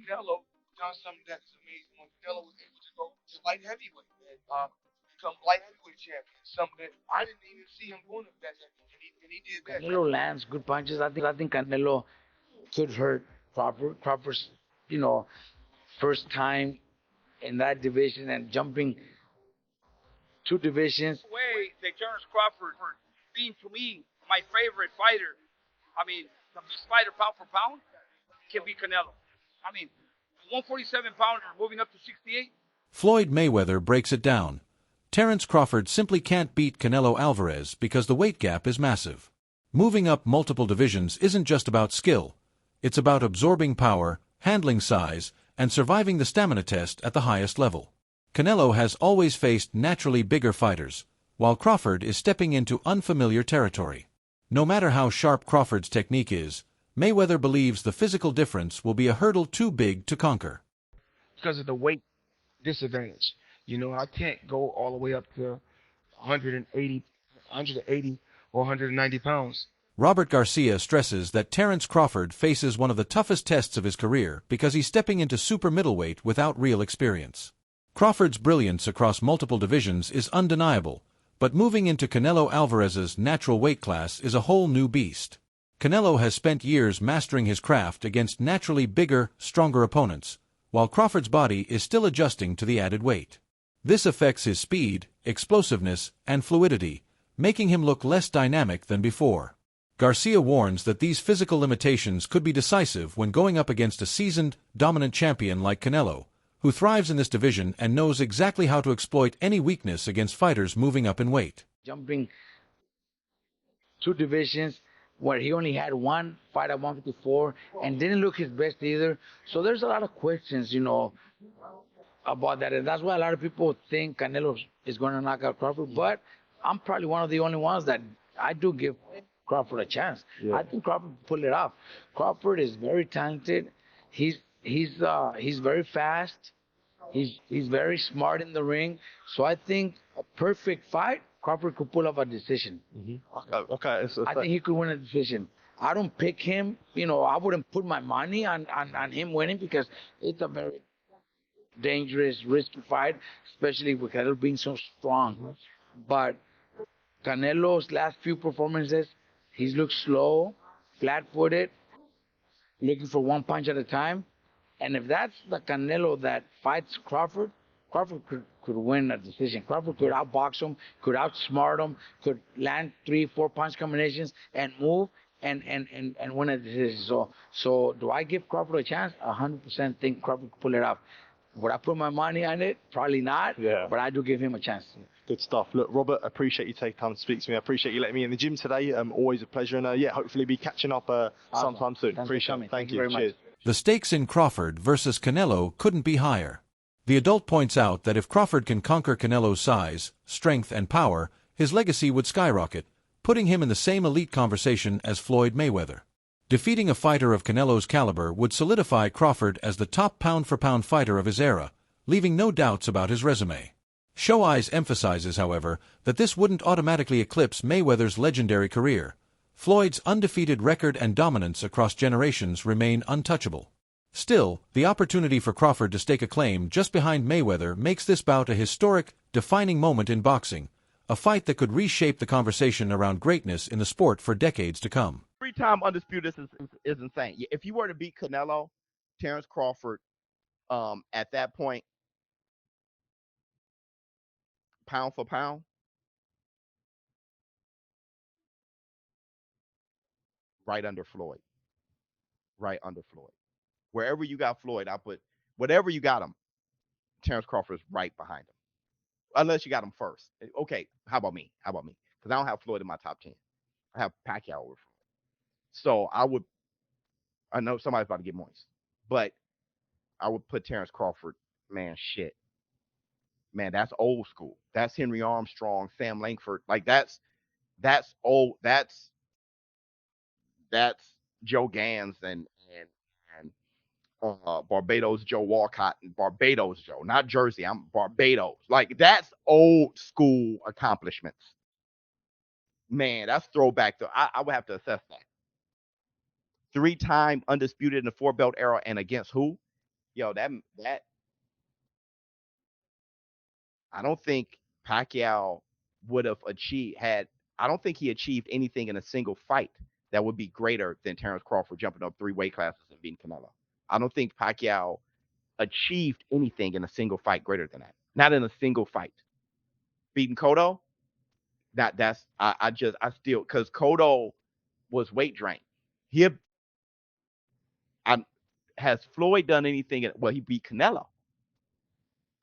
Canelo done something that's amazing. When Canelo was able to go to light heavyweight and become light heavyweight champion, something that I didn't even see him going up that heavy, and he did that. Canelo lands good punches. I think Canelo could hurt Crawford. Crawford's, you know, first time in that division and jumping two divisions. Way that Terence Crawford being to me my favorite fighter. I mean, the best fighter pound for pound can be Canelo. I mean, 147 pounder moving up to 68. Floyd Mayweather breaks it down. Terence Crawford simply can't beat Canelo Alvarez because the weight gap is massive. Moving up multiple divisions isn't just about skill. It's about absorbing power, handling size, and surviving the stamina test at the highest level. Canelo has always faced naturally bigger fighters, while Crawford is stepping into unfamiliar territory. No matter how sharp Crawford's technique is, Mayweather believes the physical difference will be a hurdle too big to conquer. Because of the weight disadvantage. I can't go all the way up to 180 or 190 pounds. Robert Garcia stresses that Terence Crawford faces one of the toughest tests of his career because he's stepping into super middleweight without real experience. Crawford's brilliance across multiple divisions is undeniable, but moving into Canelo Alvarez's natural weight class is a whole new beast. Canelo has spent years mastering his craft against naturally bigger, stronger opponents, while Crawford's body is still adjusting to the added weight. This affects his speed, explosiveness, and fluidity, making him look less dynamic than before. Garcia warns that these physical limitations could be decisive when going up against a seasoned, dominant champion like Canelo, who thrives in this division and knows exactly how to exploit any weakness against fighters moving up in weight. Jumping two divisions where he only had one fight at 154 and didn't look his best either. So there's a lot of questions, about that. And that's why a lot of people think Canelo is going to knock out Crawford. But I'm probably one of the only ones that I do give Crawford a chance. Yeah. I think Crawford pulled it off. Crawford is very talented. He's very fast. He's very smart in the ring. So I think a perfect fight, Crawford could pull off a decision. Okay. I think he could win a decision. I don't pick him. I wouldn't put my money on him winning because it's a very dangerous, risky fight, especially with Canelo being so strong. But Canelo's last few performances, he's looked slow, flat-footed, looking for one punch at a time. And if that's the Canelo that fights Crawford, Crawford could win a decision. Crawford could outbox him, could outsmart him, could land 3-4 punch combinations and move and win a decision. So do I give Crawford a chance? 100% think Crawford could pull it off. Would I put my money on it? Probably not. Yeah. But I do give him a chance. Good stuff. Look, Robert, I appreciate you taking time to speak to me. I appreciate you letting me in the gym today. Always a pleasure. And hopefully be catching up sometime soon. Thanks Appreciate it. Thank you. Very Cheers. much. The stakes in Crawford versus Canelo couldn't be higher. The adult points out that if Crawford can conquer Canelo's size, strength, and power, his legacy would skyrocket, putting him in the same elite conversation as Floyd Mayweather. Defeating a fighter of Canelo's caliber would solidify Crawford as the top pound-for-pound fighter of his era, leaving no doubts about his resume. Show Eyes emphasizes, however, that this wouldn't automatically eclipse Mayweather's legendary career. Floyd's undefeated record and dominance across generations remain untouchable. Still, the opportunity for Crawford to stake a claim just behind Mayweather makes this bout a historic, defining moment in boxing, a fight that could reshape the conversation around greatness in the sport for decades to come. Three-time undisputed is insane. If you were to beat Canelo, Terence Crawford, at that point, pound for pound, right under Floyd. Right under Floyd. Wherever you got Floyd, I put whatever you got him, Terence Crawford is right behind him. Unless you got him first. Okay, how about me? Because I don't have Floyd in my top 10. I have Pacquiao over Floyd. So I know somebody's about to get moist, but I would put Terence Crawford, man, shit. Man, that's old school. That's Henry Armstrong, Sam Langford. Like that's old. That's Joe Gans and Barbados Joe Walcott and Barbados Joe, not Jersey. I'm Barbados. Like that's old school accomplishments. Man, that's throwback. I would have to assess that. 3-time undisputed in the 4-belt era, and against who? Yo, that I don't think Pacquiao would have achieved had. I don't think he achieved anything in a single fight that would be greater than Terence Crawford jumping up 3 weight classes and beating Canelo. I don't think Pacquiao achieved anything in a single fight greater than that. Not in a single fight. Beating Cotto, I still because Cotto was weight drained. He I, has Floyd done anything? Well, he beat Canelo.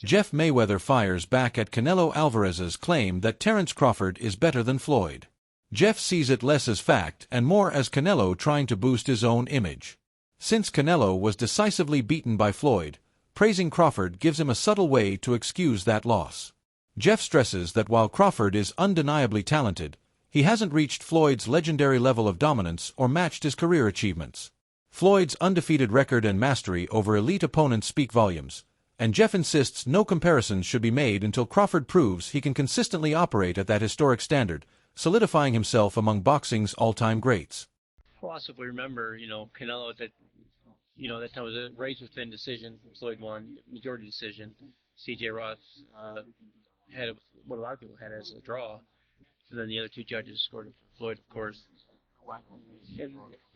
Jeff Mayweather fires back at Canelo Alvarez's claim that Terence Crawford is better than Floyd. Jeff sees it less as fact and more as Canelo trying to boost his own image. Since Canelo was decisively beaten by Floyd, praising Crawford gives him a subtle way to excuse that loss. Jeff stresses that while Crawford is undeniably talented, he hasn't reached Floyd's legendary level of dominance or matched his career achievements. Floyd's undefeated record and mastery over elite opponents speak volumes, and Jeff insists no comparisons should be made until Crawford proves he can consistently operate at that historic standard, solidifying himself among boxing's all-time greats. Plus, if we remember, Canelo that time was a razor-thin decision. Floyd won, majority decision. C.J. Ross had what a lot of people had as a draw. And then the other two judges scored for Floyd, of course.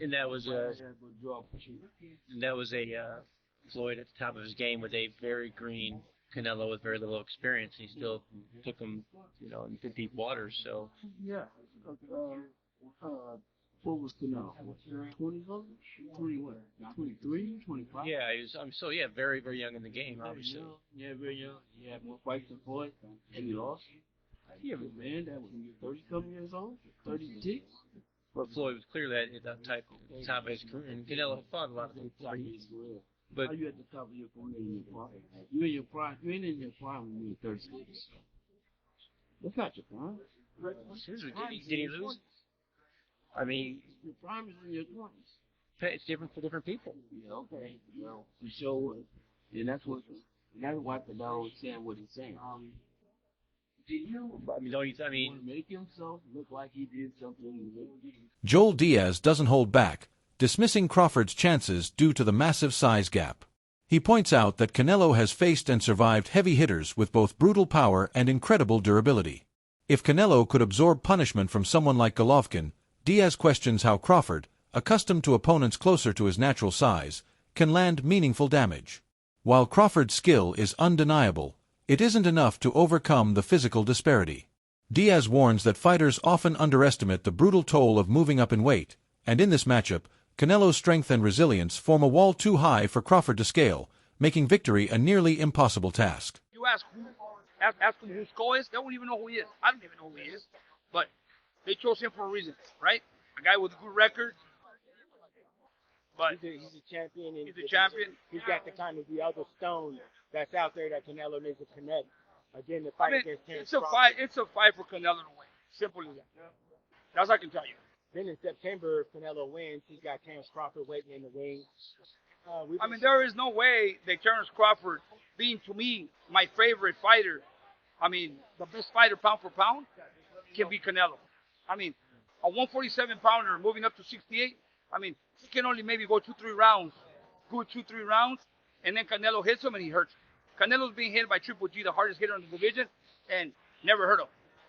And that was a Floyd at the top of his game with a very green Canelo with very little experience. He still took him, into deep waters. So yeah, what was Canelo? 20 something? 21, 23, 25? Yeah, very very young in the game, obviously. Yeah, very young. He had more fights than Floyd, and he lost. Yeah, but man, that was 30-something years old, 36. But Floyd was clearly at that top of his career, and Canelo had fought a lot of people. But are you at the top of your career in your prime? You in your prime? You ain't in your prime when you were 36. That's not your prime. Did he lose? I mean, your prime is in your 20s. It's different for different people. Yeah, okay. Well, for sure. And that's why Canelo is saying what he's saying. Don't you? Want to make himself look like he did something. Joel Diaz doesn't hold back, dismissing Crawford's chances due to the massive size gap. He points out that Canelo has faced and survived heavy hitters with both brutal power and incredible durability. If Canelo could absorb punishment from someone like Golovkin, Diaz questions how Crawford, accustomed to opponents closer to his natural size, can land meaningful damage. While Crawford's skill is undeniable, it isn't enough to overcome the physical disparity. Diaz warns that fighters often underestimate the brutal toll of moving up in weight, and in this matchup, Canelo's strength and resilience form a wall too high for Crawford to scale, making victory a nearly impossible task. You ask them who Skull is, they won't even know who he is. I don't even know who he is, but they chose him for a reason, right? A guy with a good record. But he's a champion. He's a champion. He's got the kind of the other stone that's out there that Canelo needs to connect. Again, the fight against Terence Crawford. It's a fight for Canelo to win. Simple as that. That's what I can tell you. Then in September, if Canelo wins, he's got Terence Crawford waiting in the wings. There is no way that Terence Crawford, being to me my favorite fighter, the best fighter pound for pound, can beat Canelo. A 147-pounder moving up to 68. He can only maybe go 2-3 rounds, and then Canelo hits him and he hurts him. Canelo's being hit by Triple G, the hardest hitter in the division, and never hurt him.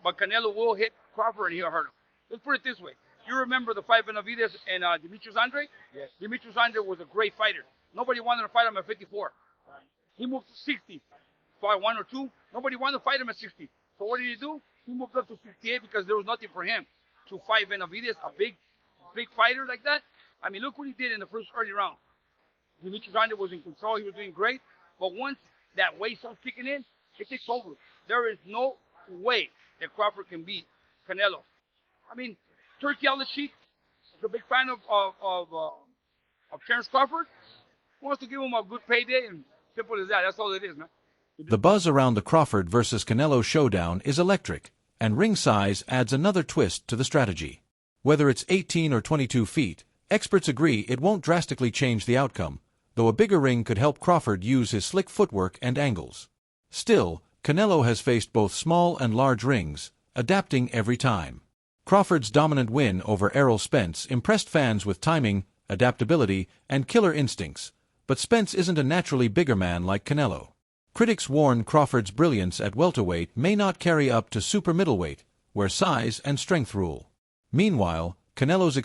But Canelo will hit Crawford and he'll hurt him. Let's put it this way. You remember the fight Benavidez and Demetrius Andre? Yes. Demetrius Andre was a great fighter. Nobody wanted to fight him at 54. He moved to 60. Fight 1 or 2. Nobody wanted to fight him at 60. So what did he do? He moved up to 68 because there was nothing for him to fight Benavidez, a big fighter like that. Look what he did in the first early round. Demetrius Andre was in control. He was doing great. But once that weight starts kicking in, it takes over. There is no way that Crawford can beat Canelo. Turkey Al-Sheikh is a big fan of Terence Crawford. Wants to give him a good payday, and simple as that. That's all it is, man. The buzz around the Crawford versus Canelo showdown is electric, and ring size adds another twist to the strategy. Whether it's 18 or 22 feet, experts agree it won't drastically change the outcome, though a bigger ring could help Crawford use his slick footwork and angles. Still, Canelo has faced both small and large rings, adapting every time. Crawford's dominant win over Errol Spence impressed fans with timing, adaptability, and killer instincts, But Spence isn't a naturally bigger man like Canelo. Critics warn Crawford's brilliance at welterweight may not carry up to super middleweight, where size and strength rule. Meanwhile, Canelo's